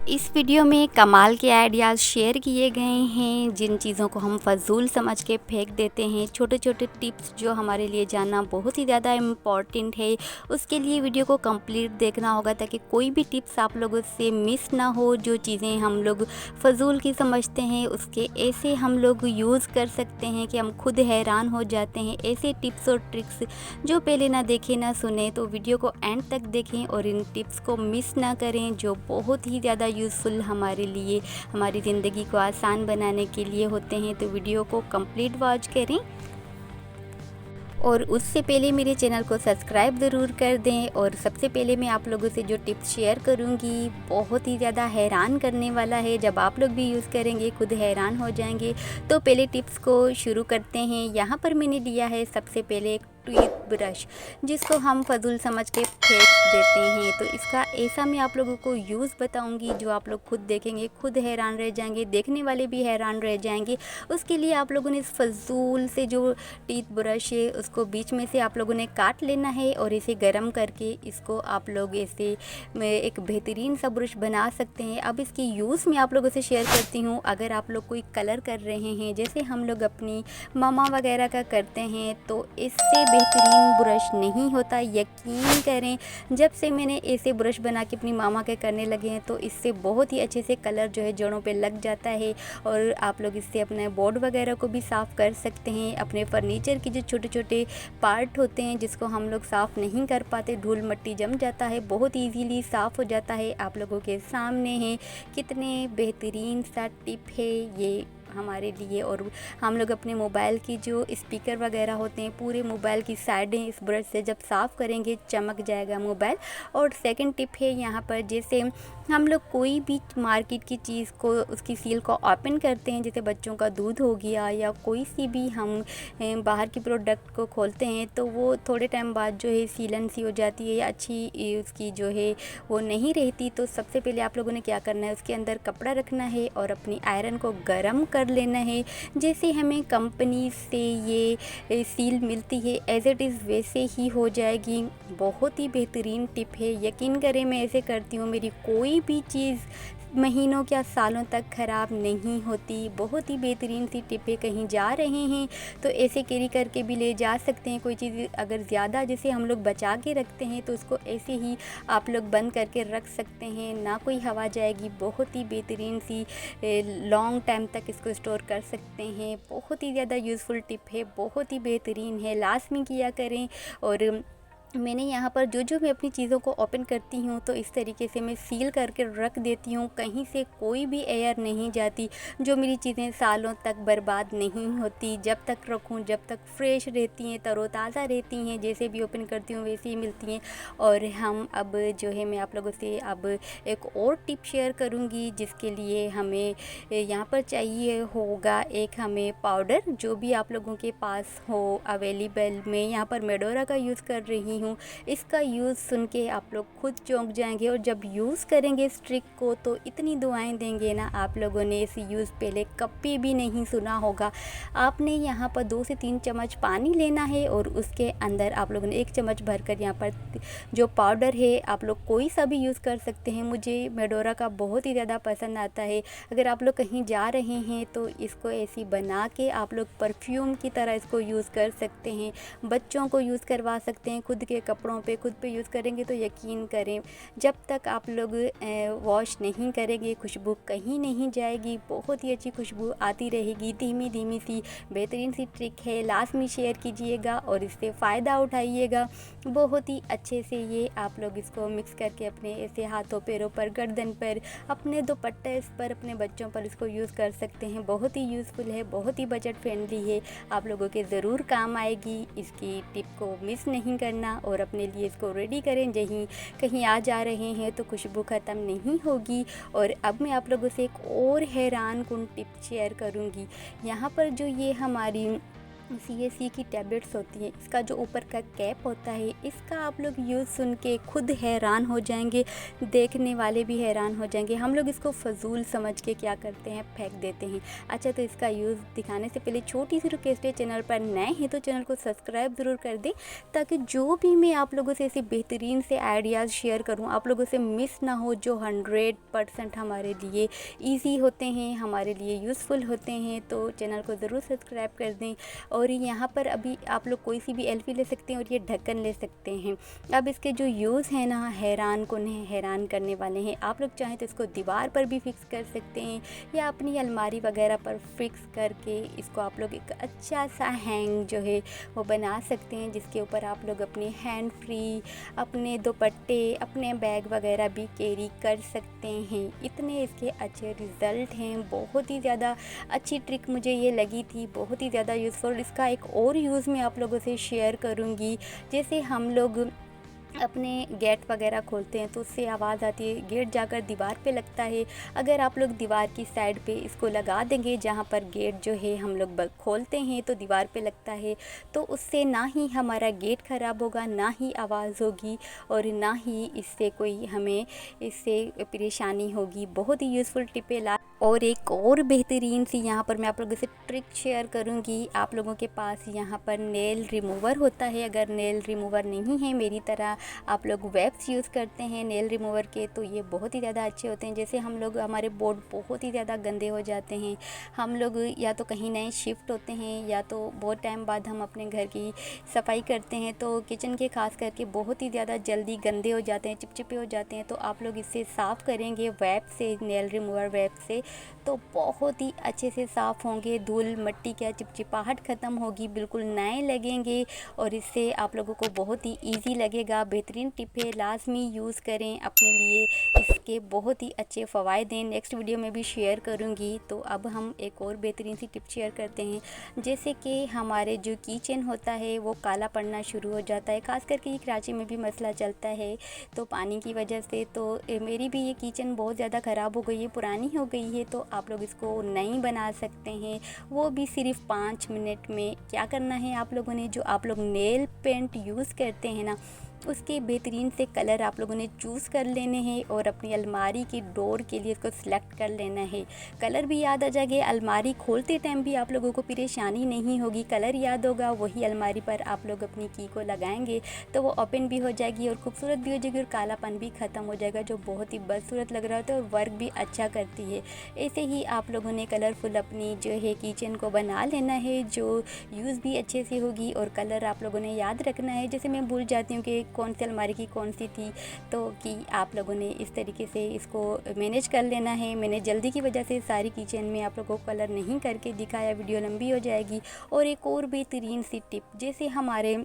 इस वीडियो में कमाल के आइडियाज़ शेयर किए गए हैं। जिन चीज़ों को हम फ़ज़ूल समझ के फेंक देते हैं, छोटे छोटे टिप्स जो हमारे लिए जानना बहुत ही ज़्यादा इम्पॉर्टेंट है, उसके लिए वीडियो को कंप्लीट देखना होगा ताकि कोई भी टिप्स आप लोगों से मिस ना हो। जो चीज़ें हम लोग फ़ज़ूल की समझते हैं उसके ऐसे हम लोग यूज़ कर सकते हैं कि हम खुद हैरान हो जाते हैं। ऐसे टिप्स और ट्रिक्स जो पहले ना देखें ना सुने, तो वीडियो को एंड तक देखें और इन टिप्स को मिस ना करें जो बहुत ही ज़्यादा यूज़फुल हमारे लिए, हमारी ज़िंदगी को आसान बनाने के लिए होते हैं। तो वीडियो को कंप्लीट वॉच करें और उससे पहले मेरे चैनल को सब्सक्राइब ज़रूर कर दें। और सबसे पहले मैं आप लोगों से जो टिप्स शेयर करूंगी बहुत ही ज़्यादा हैरान करने वाला है। जब आप लोग भी यूज़ करेंगे खुद हैरान हो जाएंगे। तो पहले टिप्स को शुरू करते हैं। यहाँ पर मैंने लिया है सबसे पहले एक टूथ ब्रश, जिसको हम फ़ज़ूल समझ के फेंक देते हैं। तो इसका ऐसा मैं आप लोगों को यूज़ बताऊंगी जो आप लोग खुद देखेंगे खुद हैरान रह जाएंगे, देखने वाले भी हैरान रह जाएंगे। उसके लिए आप लोगों ने इस फ़ज़ूल से जो टीथ ब्रश है उसको बीच में से आप लोगों ने काट लेना है और इसे गर्म करके इसको आप लोग ऐसे में एक बेहतरीन सा ब्रश बना सकते हैं। अब इसकी यूज़ मैं आप लोगों से शेयर करती हूँ। अगर आप लोग कोई कलर कर रहे हैं जैसे हम लोग अपनी मामा वगैरह का करते हैं, तो इससे बेहतरीन ब्रश नहीं होता, यकीन करें। जब से मैंने ऐसे ब्रश बना के अपनी मामा के करने लगे हैं तो इससे बहुत ही अच्छे से कलर जो है जड़ों पे लग जाता है। और आप लोग इससे अपने बोर्ड वगैरह को भी साफ़ कर सकते हैं। अपने फर्नीचर के जो छोटे छोटे पार्ट होते हैं जिसको हम लोग साफ़ नहीं कर पाते, धूल मिट्टी जम जाता है, बहुत ईजीली साफ़ हो जाता है। आप लोगों के सामने है कितने बेहतरीन सा टिप है ये हमारे लिए। और हम लोग अपने मोबाइल की जो स्पीकर वगैरह होते हैं, पूरे मोबाइल की साइडें इस ब्रश से जब साफ़ करेंगे चमक जाएगा मोबाइल। और सेकंड टिप है यहाँ पर, जैसे हम लोग कोई भी मार्केट की चीज़ को उसकी सील को ओपन करते हैं, जैसे बच्चों का दूध हो गया या कोई सी भी हम बाहर की प्रोडक्ट को खोलते हैं, तो वो थोड़े टाइम बाद जो है सीलन सी हो जाती है या अच्छी उसकी जो है वो नहीं रहती। तो सबसे पहले आप लोगों ने क्या करना है, उसके अंदर कपड़ा रखना है और अपनी आयरन को गर्म कर लेना है। जैसे हमें कंपनी से ये सील मिलती है एज इट इज़ वैसे ही हो जाएगी। बहुत ही बेहतरीन टिप है, यकीन करें मैं ऐसे करती हूँ, मेरी कोई भी चीज़ महीनों या सालों तक ख़राब नहीं होती। बहुत ही बेहतरीन सी टिपें, कहीं जा रहे हैं तो ऐसे कैरी करके भी ले जा सकते हैं। कोई चीज़ अगर ज़्यादा जैसे हम लोग बचा के रखते हैं तो उसको ऐसे ही आप लोग बंद करके रख सकते हैं, ना कोई हवा जाएगी। बहुत ही बेहतरीन सी लॉन्ग टाइम तक इसको स्टोर कर सकते हैं। बहुत ही ज़्यादा यूज़फुल टिप है, बहुत ही बेहतरीन है, लास्ट में किया करें। और मैंने यहाँ पर जो मैं अपनी चीज़ों को ओपन करती हूँ तो इस तरीके से मैं सील करके रख देती हूँ, कहीं से कोई भी एयर नहीं जाती। जो मेरी चीज़ें सालों तक बर्बाद नहीं होती, जब तक रखूँ जब तक फ्रेश रहती हैं, तरोताज़ा रहती हैं, जैसे भी ओपन करती हूँ वैसे ही मिलती हैं। और हम अब जो है मैं आप लोगों से अब एक और टिप शेयर करूँगी, जिसके लिए हमें यहाँ पर चाहिए होगा एक हमें पाउडर, जो भी आप लोगों के पास हो अवेलेबल। मैं यहाँ पर मेडोरा का यूज़ कर रही हूँ। इसका यूज़ सुन के आप लोग खुद चौंक जाएंगे और जब यूज़ करेंगे इस ट्रिक को तो इतनी दुआएं देंगे ना, आप लोगों ने इस यूज़ पहले कभी भी नहीं सुना होगा। आपने यहाँ पर 2 से 3 चम्मच पानी लेना है और उसके अंदर आप लोगों ने 1 चम्मच भरकर यहाँ पर जो पाउडर है आप लोग कोई सा भी यूज़ कर सकते हैं। मुझे मेडोरा का बहुत ही ज़्यादा पसंद आता है। अगर आप लोग कहीं जा रहे हैं तो इसको ऐसी बना के आप लोग परफ्यूम की तरह इसको यूज़ कर सकते हैं, बच्चों को यूज़ करवा सकते हैं, खुद के कपड़ों पे खुद पे यूज़ करेंगे तो यकीन करें जब तक आप लोग वॉश नहीं करेंगे खुशबू कहीं नहीं जाएगी। बहुत ही अच्छी खुशबू आती रहेगी, धीमी धीमी सी बेहतरीन सी ट्रिक है। लास्ट में शेयर कीजिएगा और इससे फ़ायदा उठाइएगा। बहुत ही अच्छे से ये आप लोग इसको मिक्स करके अपने ऐसे हाथों पैरों पर, गर्दन पर, अपने दुपट्टे पर, अपने बच्चों पर इसको यूज़ कर सकते हैं। बहुत ही यूज़फुल है, बहुत ही बजट फ्रेंडली है, आप लोगों के ज़रूर काम आएगी। इसकी टिप को मिस नहीं करना और अपने लिए इसको रेडी करें। कहीं आ जा रहे हैं तो खुशबू ख़त्म नहीं होगी। और अब मैं आप लोगों से एक और हैरान कुन टिप शेयर करूंगी। यहाँ पर जो ये हमारी CAC की टैबलेट्स होती हैं, इसका जो ऊपर का कैप होता है, इसका आप लोग यूज़ सुन के खुद हैरान हो जाएंगे, देखने वाले भी हैरान हो जाएंगे। हम लोग इसको फ़जूल समझ के क्या करते हैं, फेंक देते हैं। अच्छा, तो इसका यूज़ दिखाने से पहले छोटी सी रिक्वेस्ट है, चैनल पर नए हैं तो चैनल को सब्सक्राइब ज़रूर कर दें, ताकि जो भी मैं आप लोगों से ऐसे बेहतरीन से आइडियाज़ शेयर करूँ, आप लोगों से मिस ना हो, जो 100% हमारे लिए ईजी होते हैं, हमारे लिए यूज़फुल होते हैं। तो चैनल को ज़रूर सब्सक्राइब कर दें। और यहाँ पर अभी आप लोग कोई सी भी एल्फी ले सकते हैं और ये ढक्कन ले सकते हैं। अब इसके जो यूज़ हैं ना, हैरान करने वाले हैं। आप लोग चाहें तो इसको दीवार पर भी फिक्स कर सकते हैं, या अपनी अलमारी वगैरह पर फिक्स करके इसको आप लोग एक अच्छा सा हैंग जो है वो बना सकते हैं, जिसके ऊपर आप लोग अपने हैंड फ्री, अपने दुपट्टे, अपने बैग वगैरह भी कैरी कर सकते हैं। इतने इसके अच्छे रिज़ल्ट हैं, बहुत ही ज़्यादा अच्छी ट्रिक मुझे ये लगी थी, बहुत ही ज़्यादा यूज़फुल। इसका एक और यूज़ मैं आप लोगों से शेयर करूँगी। जैसे हम लोग अपने गेट वगैरह खोलते हैं तो उससे आवाज़ आती है, गेट जाकर दीवार पे लगता है। अगर आप लोग दीवार की साइड पे इसको लगा देंगे, जहाँ पर गेट जो है हम लोग खोलते हैं तो दीवार पे लगता है, तो उससे ना ही हमारा गेट ख़राब होगा, ना ही आवाज़ होगी, और ना ही इससे कोई हमें इससे परेशानी होगी। बहुत ही यूज़फुल टिप है। और एक और बेहतरीन सी यहाँ पर मैं आप लोगों से ट्रिक शेयर करूँगी। आप लोगों के पास यहाँ पर नेल रिमूवर होता है, अगर नेल रिमूवर नहीं है, मेरी तरह आप लोग वेब्स यूज़ करते हैं नेल रिमूवर के, तो ये बहुत ही ज़्यादा अच्छे होते हैं। जैसे हम लोग, हमारे बोर्ड बहुत ही ज़्यादा गंदे हो जाते हैं, हम लोग या तो कहीं नए शिफ्ट होते हैं, या तो बहुत टाइम बाद हम अपने घर की सफाई करते हैं, तो किचन के खास करके बहुत ही ज़्यादा जल्दी गंदे हो जाते हैं, चिपचिपे हो जाते हैं। तो आप लोग इससे साफ़ करेंगे वेब से, नेल रिमूवर वेब से, तो बहुत ही अच्छे से साफ़ होंगे। धूल मिट्टी क्या चिपचिपाहट ख़त्म होगी, बिल्कुल नए लगेंगे, और इससे आप लोगों को बहुत ही इजी लगेगा। बेहतरीन टिप है, लाजमी यूज़ करें अपने लिए, इसके बहुत ही अच्छे फ़वाइद हैं। नेक्स्ट वीडियो में भी शेयर करूँगी। तो अब हम एक और बेहतरीन सी टिप शेयर करते हैं। जैसे कि हमारे जो किचन होता है वो काला पड़ना शुरू हो जाता है, ख़ास करके ये कराची में भी मसला चलता है, तो पानी की वजह से। तो मेरी भी ये किचन बहुत ज़्यादा ख़राब हो गई है, पुरानी हो गई है, तो आप लोग इसको नई बना सकते हैं, वो भी सिर्फ 5 मिनट में। क्या करना है आप लोगों ने, जो आप लोग नेल पेंट यूज़ करते हैं ना, उसके बेहतरीन से कलर आप लोगों ने चूज़ कर लेने हैं, और अपनी अलमारी की डोर के लिए इसको सिलेक्ट कर लेना है। कलर भी याद आ जाएगा, अलमारी खोलते टाइम भी आप लोगों को परेशानी नहीं होगी, कलर याद होगा, वही अलमारी पर आप लोग अपनी की को लगाएंगे तो वो ओपन भी हो जाएगी और खूबसूरत भी हो जाएगी, और कालापन भी ख़त्म हो जाएगा, जो बहुत ही बदसूरत लग रहा होता है, और वर्क भी अच्छा करती है। ऐसे ही आप लोगों ने कलरफुल अपनी जो है किचन को बना लेना है, जो यूज़ भी अच्छे से होगी, और कलर आप लोगों ने याद रखना है। जैसे मैं भूल जाती हूँ कि कौन सी अलमारी की कौन सी थी, तो कि आप लोगों ने इस तरीके से इसको मैनेज कर लेना है। मैंने जल्दी की वजह से सारी किचन में आप लोगों को कलर नहीं करके दिखाया, वीडियो लंबी हो जाएगी। और एक और बेहतरीन सी टिप, जैसे हमारे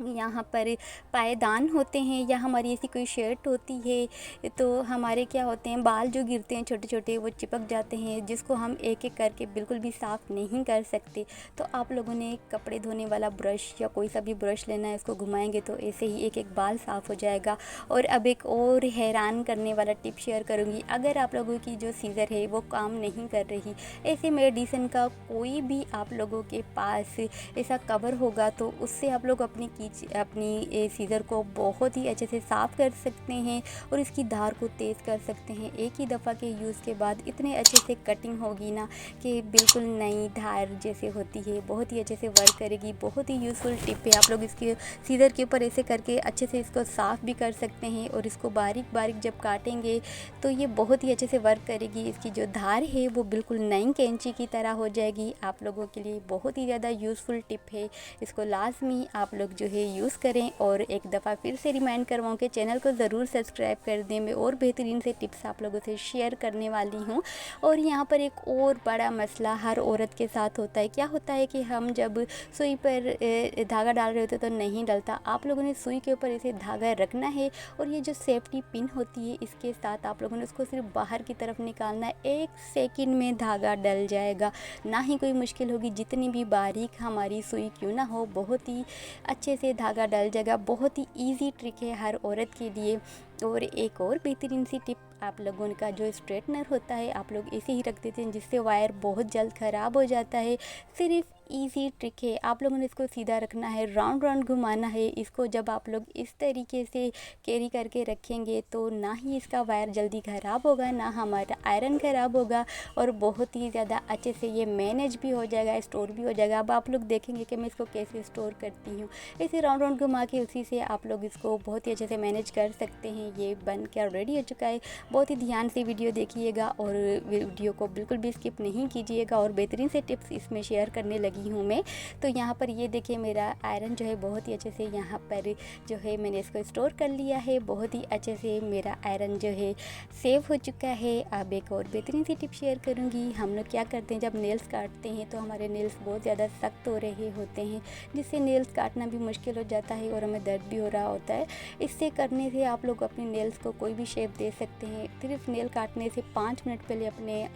यहाँ पर पायदान होते हैं, या हमारी ऐसी कोई शर्ट होती है, तो हमारे क्या होते हैं, बाल जो गिरते हैं छोटे छोटे, वो चिपक जाते हैं, जिसको हम एक एक करके बिल्कुल भी साफ़ नहीं कर सकते। तो आप लोगों ने कपड़े धोने वाला ब्रश या कोई सा भी ब्रश लेना है, उसको घुमाएंगे तो ऐसे ही एक एक बाल साफ़ हो जाएगा। और अब एक और हैरान करने वाला टिप शेयर करूँगी। अगर आप लोगों की जो सीज़र है वो काम नहीं कर रही, ऐसे मेडिसिन का कोई भी आप लोगों के पास ऐसा कवर होगा, तो उससे आप लोग अपनी सीज़र को बहुत ही अच्छे से साफ़ कर सकते हैं, और इसकी धार को तेज़ कर सकते हैं। एक ही दफ़ा के यूज़ के बाद इतने अच्छे से कटिंग होगी ना, कि बिल्कुल नई धार जैसे होती है, बहुत ही अच्छे से वर्क करेगी। बहुत ही यूज़फुल टिप है। आप लोग इसके सीज़र के ऊपर ऐसे करके अच्छे से इसको साफ़ भी कर सकते हैं, और इसको बारीक बारीक जब काटेंगे तो ये बहुत ही अच्छे से वर्क करेगी। इसकी जो धार है वो बिल्कुल नई कैंची की तरह हो जाएगी। आप लोगों के लिए बहुत ही ज़्यादा यूज़फुल टिप है, इसको लाजमी आप लोग जो है यूज़ करें। और एक दफ़ा फिर से रिमाइंड करवाऊँ कि चैनल को ज़रूर सब्सक्राइब कर दें। मैं और बेहतरीन से टिप्स आप लोगों से शेयर करने वाली हूँ। और यहाँ पर एक और बड़ा मसला हर औरत के साथ होता है। क्या होता है कि हम जब सुई पर धागा डाल रहे होते तो नहीं डलता। आप लोगों ने सुई के ऊपर ऐसे धागा रखना है, और ये जो सेफ्टी पिन होती है, इसके साथ आप लोगों ने उसको सिर्फ बाहर की तरफ निकालना है। 1 सेकंड में धागा डल जाएगा, ना ही कोई मुश्किल होगी। जितनी भी बारीक हमारी सुई क्यों ना हो, बहुत ही अच्छे से धागा डल जाएगा। बहुत ही इजी ट्रिक है हर औरत के लिए। और एक और बेहतरीन सी टिप, आप लोगों का जो स्ट्रेटनर होता है, आप लोग ऐसे ही रख देते हैं, जिससे वायर बहुत जल्द ख़राब हो जाता है। सिर्फ इजी ट्रिक है। आप लोगों ने इसको सीधा रखना है, राउंड राउंड घुमाना है। इसको जब आप लोग इस तरीके से कैरी करके रखेंगे तो ना ही इसका वायर जल्दी ख़राब होगा, ना हमारा आयरन ख़राब होगा और बहुत ही ज़्यादा अच्छे से ये मैनेज भी हो जाएगा, स्टोर भी हो जाएगा। अब आप लोग देखेंगे कि मैं इसको कैसे स्टोर करती हूँ। इसे राउंड राउंड घुमा के उसी से आप लोग इसको बहुत ही अच्छे से मैनेज कर सकते हैं। ये बन के रेडी हो चुका है। बहुत ही ध्यान से वीडियो देखिएगा और वीडियो को बिल्कुल भी स्किप नहीं कीजिएगा और बेहतरीन से टिप्स इसमें शेयर करने लगी हूँ मैं। तो यहाँ पर ये देखिए मेरा आयरन जो है बहुत ही अच्छे से यहाँ पर जो है मैंने इसको स्टोर कर लिया है। बहुत ही अच्छे से मेरा आयरन जो है सेव हो चुका है। अब एक और बेहतरीन सी टिप शेयर करूँगी। हम लोग क्या करते हैं, जब नेल्स काटते हैं तो हमारे नेल्स बहुत ज़्यादा सख्त हो रहे होते हैं, जिससे नेल्स काटना भी मुश्किल हो जाता है और हमें दर्द भी हो रहा होता है। इससे करने से आप लोग अपने नेल्स को कोई भी शेप दे सकते हैं। सिर्फ नेल काटने से 5 मिनट पहले अपने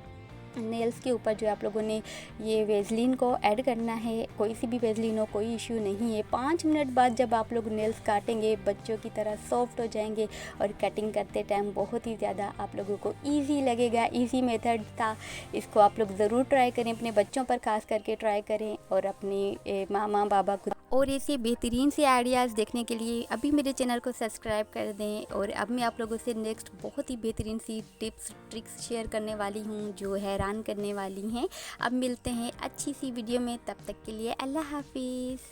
नेल्स के ऊपर जो आप लोगों ने ये वेज़लिन को ऐड करना है। कोई सी भी वेज़लिन हो, कोई इश्यू नहीं है। 5 मिनट बाद जब आप लोग नेल्स काटेंगे बच्चों की तरह सॉफ्ट हो जाएंगे और कटिंग करते टाइम बहुत ही ज़्यादा आप लोगों को ईजी लगेगा। ईजी मेथड था, इसको आप लोग ज़रूर ट्राई करें, अपने बच्चों पर खास करके ट्राई करें और अपने मामा बाबा को। और ऐसे बेहतरीन से आइडियाज़ देखने के लिए अभी मेरे चैनल को सब्सक्राइब कर दें। और अब मैं आप लोगों से नेक्स्ट बहुत ही बेहतरीन सी टिप्स ट्रिक्स शेयर करने वाली हूँ जो हैरान करने वाली हैं। अब मिलते हैं अच्छी सी वीडियो में, तब तक के लिए अल्लाह हाफिज़।